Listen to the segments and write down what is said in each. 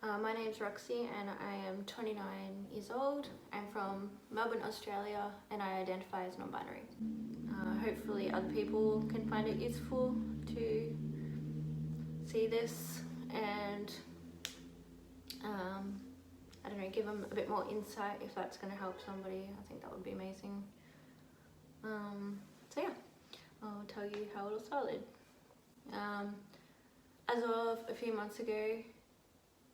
My name's Roxy and I am 29 years old. I'm from Melbourne, Australia, and I identify as non-binary. Hopefully other people can find it useful to see this and I don't know, give them a bit more insight if that's going to help somebody. I think that would be amazing. So yeah, I'll tell you how it all started. As of a few months ago,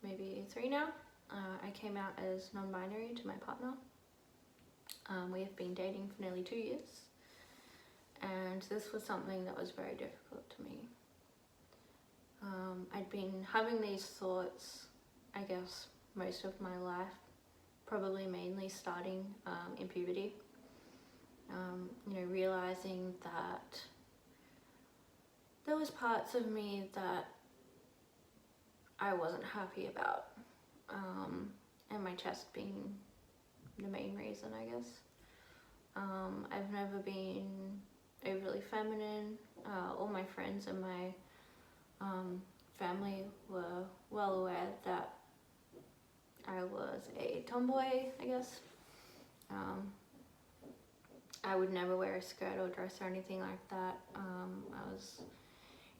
maybe 3 now, I came out as non-binary to my partner. We have been dating for nearly 2 years, and this was something that was very difficult to me. I'd been having these thoughts, I guess, most of my life, probably mainly starting in puberty. Realizing that there was parts of me that I wasn't happy about, and my chest being the main reason, I guess. I've never been overly feminine. All my friends and my family were well aware that I was a tomboy, I guess. I would never wear a skirt or dress or anything like that. I was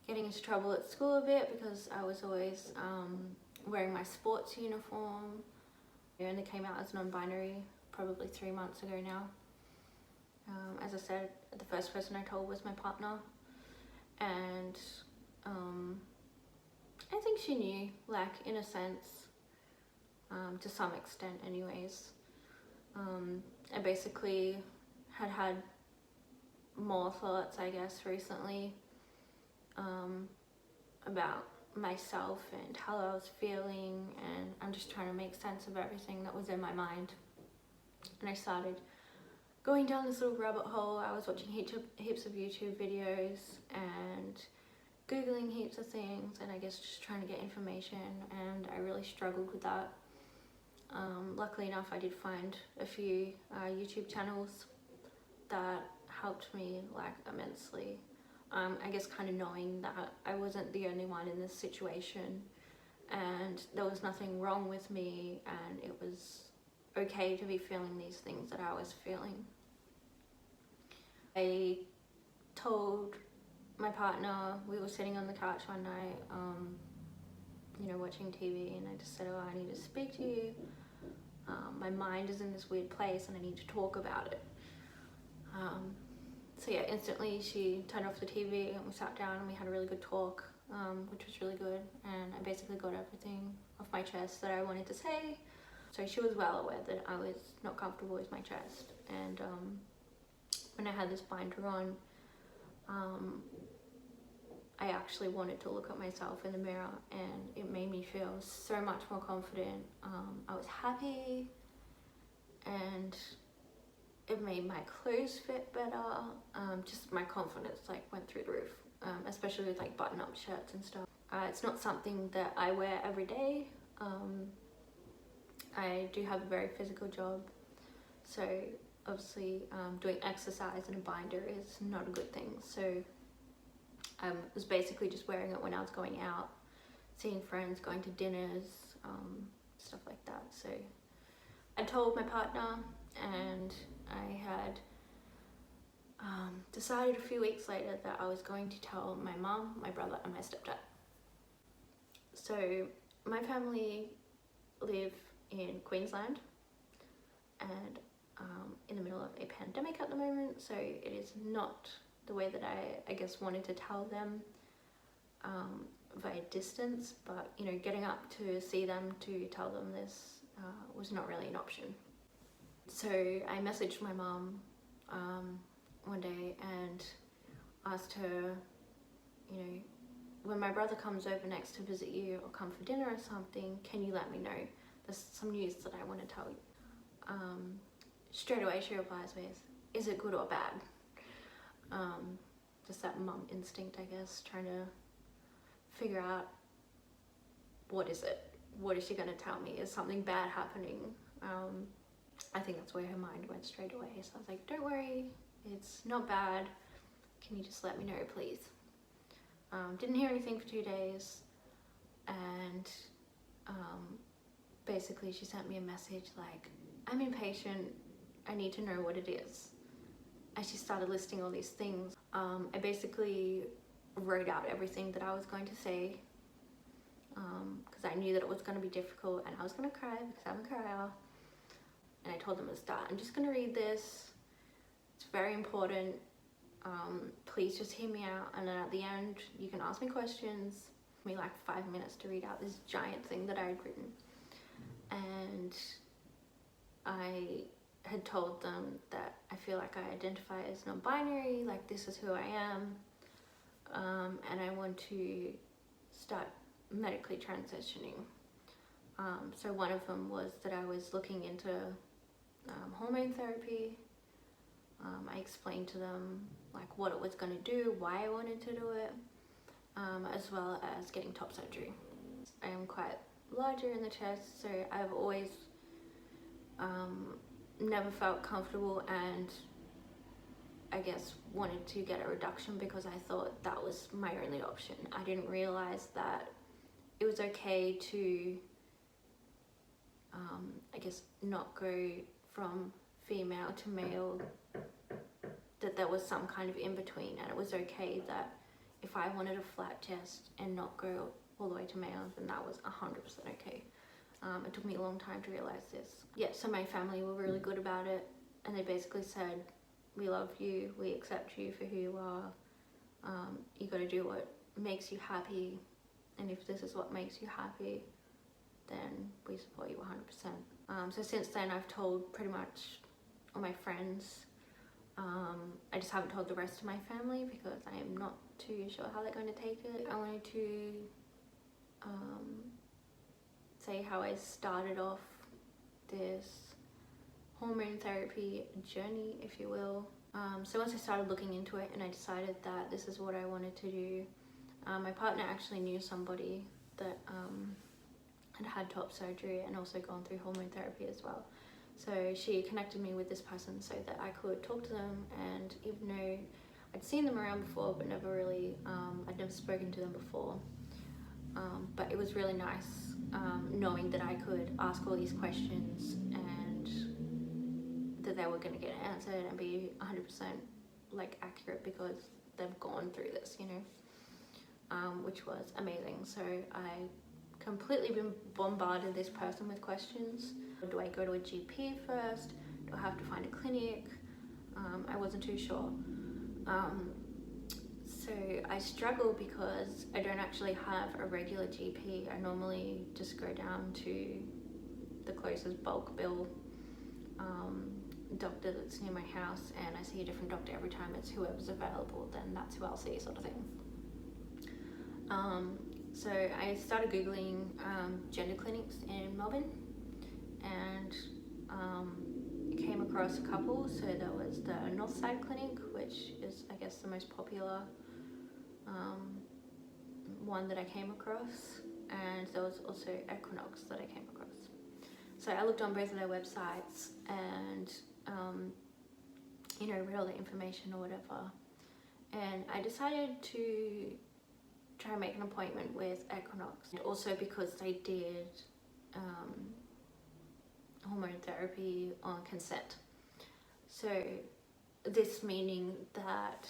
getting into trouble at school a bit because I was always wearing my sports uniform. I only came out as non-binary probably 3 months ago now. As I said, the first person I told was my partner, and I think she knew, like, in a sense, to some extent anyways. I basically had more thoughts, I guess, recently about myself and how I was feeling, and I'm just trying to make sense of everything that was in my mind. And I started going down this little rabbit hole. I was watching heaps of YouTube videos and Googling heaps of things, and I guess just trying to get information, and I really struggled with that. Luckily enough, I did find a few YouTube channels that helped me, like, immensely. I guess kind of knowing that I wasn't the only one in this situation, and there was nothing wrong with me, and it was okay to be feeling these things that I was feeling. I told my partner, we were sitting on the couch one night, watching TV, and I just said, I need to speak to you. My mind is in this weird place and I need to talk about it. So yeah, instantly she turned off the TV and we sat down and we had a really good talk, which was really good, and I basically got everything off my chest that I wanted to say. So she was well aware that I was not comfortable with my chest, and when I had this binder on, I actually wanted to look at myself in the mirror, and it made me feel so much more confident. I was happy, and it made my clothes fit better. Just my confidence went through the roof, especially with button-up shirts and stuff. It's not something that I wear every day. I do have a very physical job, so obviously doing exercise in a binder is not a good thing. So I was basically just wearing it when I was going out, seeing friends, going to dinners, stuff like that. So I told my partner, and I had decided a few weeks later that I was going to tell my mum, my brother, and my stepdad. So my family live in Queensland, and in the middle of a pandemic at the moment, so it is not the way that I guess wanted to tell them via distance, but getting up to see them to tell them this was not really an option. So I messaged my mum one day and asked her, when my brother comes over next to visit you or come for dinner or something, can you let me know? There's some news that I want to tell you. Straight away she replies with, is it good or bad? Just that mum instinct, I guess, trying to figure out, what is it? What is she going to tell me? Is something bad happening? I think that's where her mind went straight away. So I was like, don't worry, it's not bad. Can you just let me know, please? Didn't hear anything for 2 days, and basically she sent me a message like, I'm impatient, I need to know what it is. And she started listing all these things. I basically wrote out everything that I was going to say, because I knew that it was going to be difficult and I was going to cry because I'm a crier. And I told them at the start, I'm just going to read this. It's very important. Please just hear me out. And then at the end, you can ask me questions. It took me like 5 minutes to read out this giant thing that I had written. And I had told them that I feel like I identify as non-binary, like this is who I am, and I want to start medically transitioning. So one of them was that I was looking into hormone therapy. I explained to them like what it was going to do, why I wanted to do it, as well as getting top surgery. I am quite larger in the chest, so I've always never felt comfortable and I guess wanted to get a reduction because I thought that was my only option. I didn't realize that it was okay to I guess not go from female to male, that there was some kind of in between, and it was okay that if I wanted a flat chest and not go all the way to male, then that was 100% okay. It took me a long time to realize this. Yeah, so my family were really good about it, and they basically said, we love you, we accept you for who you are, you gotta do what makes you happy, and if this is what makes you happy, then we support you 100%. So since then I've told pretty much all my friends. I just haven't told the rest of my family because I am not too sure how they're going to take it. I wanted to say how I started off this hormone therapy journey, if you will. So once I started looking into it and I decided that this is what I wanted to do, my partner actually knew somebody that had top surgery and also gone through hormone therapy as well. So she connected me with this person so that I could talk to them, and even though I'd seen them around before but never really, I'd never spoken to them before, but it was really nice knowing that I could ask all these questions and that they were going to get answered and be 100% like accurate because they've gone through this, you know, which was amazing. So I completely been bombarded this person with questions. Do I go to a GP first? Do I have to find a clinic? I wasn't too sure. So I struggle because I don't actually have a regular GP. I normally just go down to the closest bulk bill doctor that's near my house, and I see a different doctor every time. It's whoever's available, then that's who I'll see, sort of thing. So I started Googling gender clinics in Melbourne, and came across a couple. So there was the Northside Clinic, which is I guess the most popular one that I came across, and there was also Equinox that I came across. So I looked on both of their websites and you know, read all the information or whatever, and I decided to try and make an appointment with Equinox, and also because they did hormone therapy on consent. So this meaning that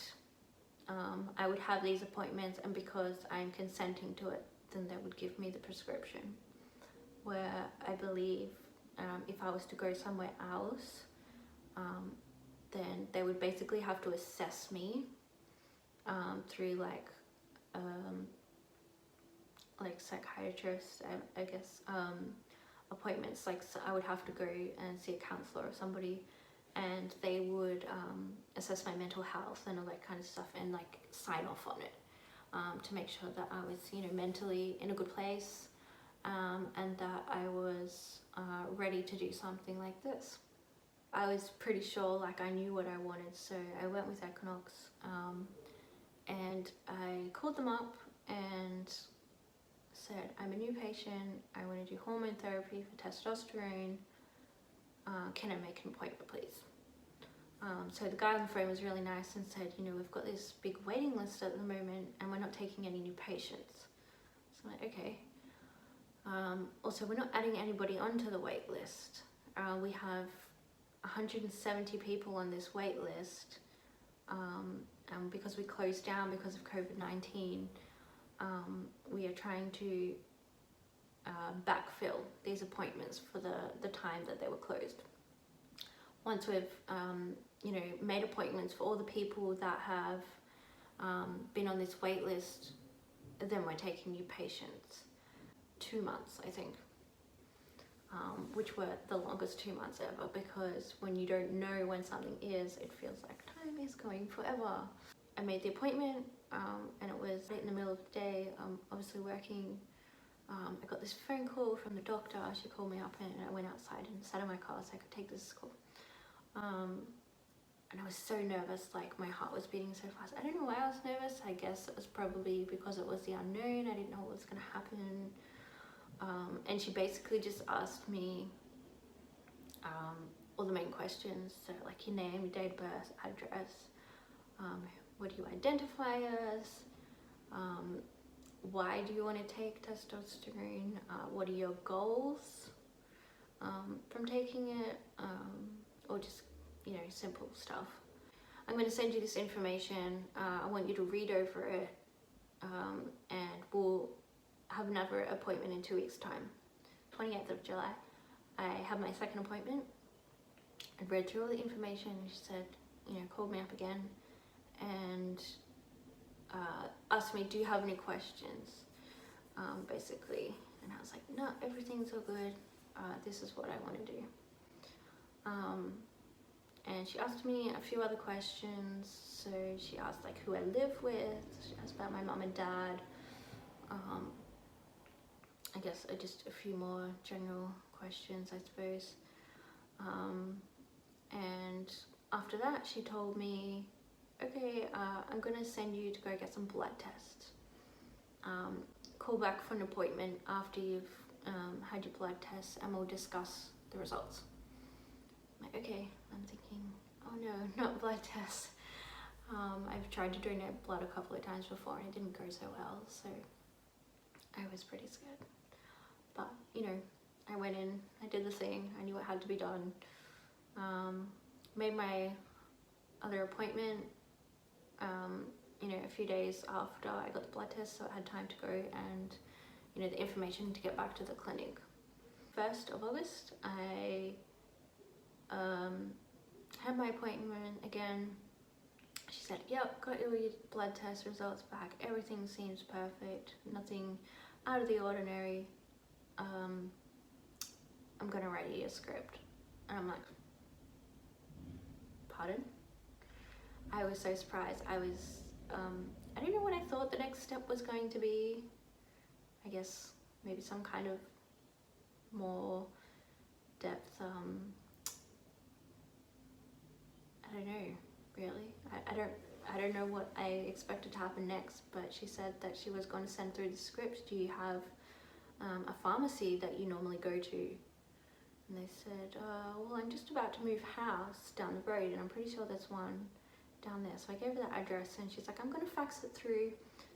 I would have these appointments, and because I'm consenting to it, then they would give me the prescription. Where I believe if I was to go somewhere else, then they would basically have to assess me through like psychiatrists, I guess, appointments. Like, so I would have to go and see a counselor or somebody, and they would assess my mental health and all that kind of stuff, and like sign off on it to make sure that I was, you know, mentally in a good place, and that I was ready to do something like this. I was pretty sure, like, I knew what I wanted, so I went with Equinox, and I called them up and said, I'm a new patient, I want to do hormone therapy for testosterone, can I make an appointment please? So the guy on the phone was really nice and said, you know, we've got this big waiting list at the moment and we're not taking any new patients. So I'm like, okay. Also, we're not adding anybody onto the wait list. We have 170 people on this wait list, and because we closed down because of COVID-19, we are trying to backfill these appointments for the time that they were closed. Once we've made appointments for all the people that have been on this wait list, then we're taking new patients. 2 months, I think, which were the longest 2 months ever, because when you don't know when something is, it feels like time is going forever. I made the appointment, and it was in the middle of the day. Obviously working. I got this phone call from the doctor. She called me up, and I went outside and sat in my car so I could take this call. And I was so nervous, like my heart was beating so fast. I don't know why I was nervous. I guess it was probably because it was the unknown. I didn't know what was going to happen. And she basically just asked me all the main questions. So like your name, your date of birth, address, what do you identify as, why do you want to take testosterone, what are your goals from taking it, or just, simple stuff. I'm going to send you this information. I want you to read over it, and we'll have another appointment in 2 weeks' time. 28th of July, I have my second appointment. I read through all the information. She said, called me up again and asked me, do you have any questions, basically. And I was like, no, everything's all good. This is what I want to do. And she asked me a few other questions. So she asked like who I live with. She asked about my mum and dad. I guess just a few more general questions, I suppose. And after that, she told me, okay, I'm gonna send you to go get some blood tests. Call back for an appointment after you've had your blood tests, and we'll discuss the results. I'm like, okay. I'm thinking, oh no, not blood tests. I've tried to donate blood a couple of times before and it didn't go so well, so I was pretty scared. But, I went in, I did the thing, I knew what had to be done. Made my other appointment, a few days after I got the blood test, so I had time to go and, the information to get back to the clinic. 1st of August, I had my appointment again. She said, yep, got all your blood test results back. Everything seems perfect. Nothing out of the ordinary. I'm gonna write you a script. And I'm like, pardon? I was so surprised. I don't know what I thought the next step was going to be. I guess maybe some kind of more depth, I don't know, really. I don't know what I expected to happen next, but she said that she was going to send through the scripts. Do you have a pharmacy that you normally go to? And they said, well, I'm just about to move house down the road, and I'm pretty sure there's one down there. So I gave her that address, and she's like, I'm going to fax it through.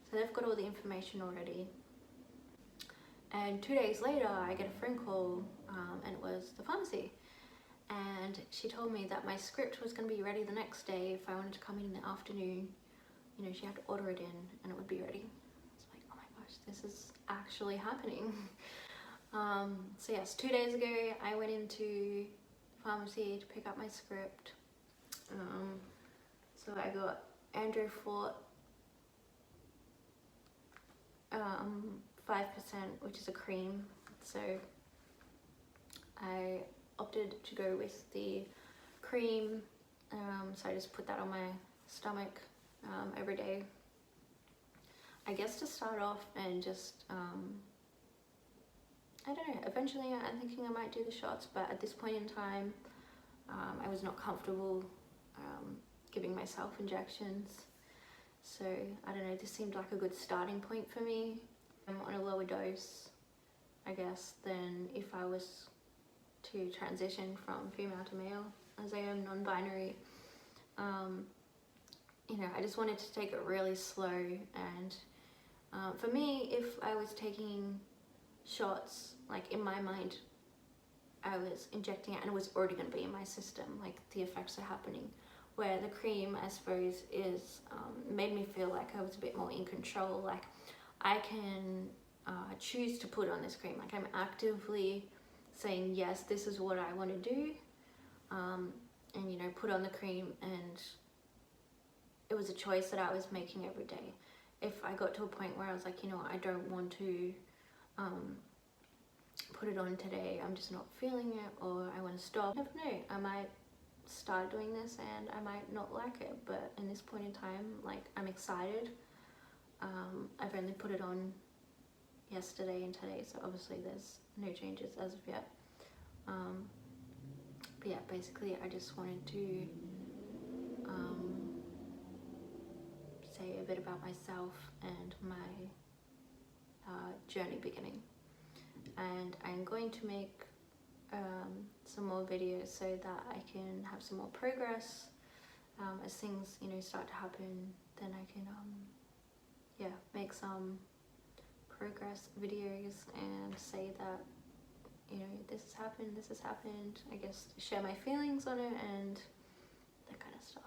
So they've got all the information already. And 2 days later, I get a phone call, and it was the pharmacy. And she told me that my script was going to be ready the next day if I wanted to come in the afternoon. She had to order it in and it would be ready. It's like, oh my gosh, this is actually happening. So yes, 2 days ago, I went into the pharmacy to pick up my script. So I got Andrew Fort 5%, which is a cream. So I opted to go with the cream, so I just put that on my stomach every day. I guess to start off and just, I don't know, eventually I'm thinking I might do the shots, but at this point in time, I was not comfortable giving myself injections. So I don't know, this seemed like a good starting point for me. I'm on a lower dose, I guess, than if I was to transition from female to male, as I am non-binary. I just wanted to take it really slow, and for me, if I was taking shots, like in my mind I was injecting it and it was already going to be in my system, like the effects are happening. Where the cream, I suppose, is made me feel like I was a bit more in control. Like I can choose to put on this cream. Like I'm actively saying, yes, this is what I want to do, and you know, put on the cream. And it was a choice that I was making every day. If I got to a point where I was like, you know, I don't want to put it on today, I'm just not feeling it, or I want to stop, I never know, I might start doing this and I might not like it. But in this point in time, like, I'm excited. I've only put it on yesterday and today, so obviously there's no changes as of yet. But yeah, basically I just wanted to say a bit about myself and my journey beginning. And I'm going to make some more videos so that I can have some more progress. As things, you know, start to happen, then I can yeah, make some progress videos and say that, you know, this has happened, I guess share my feelings on it and that kind of stuff.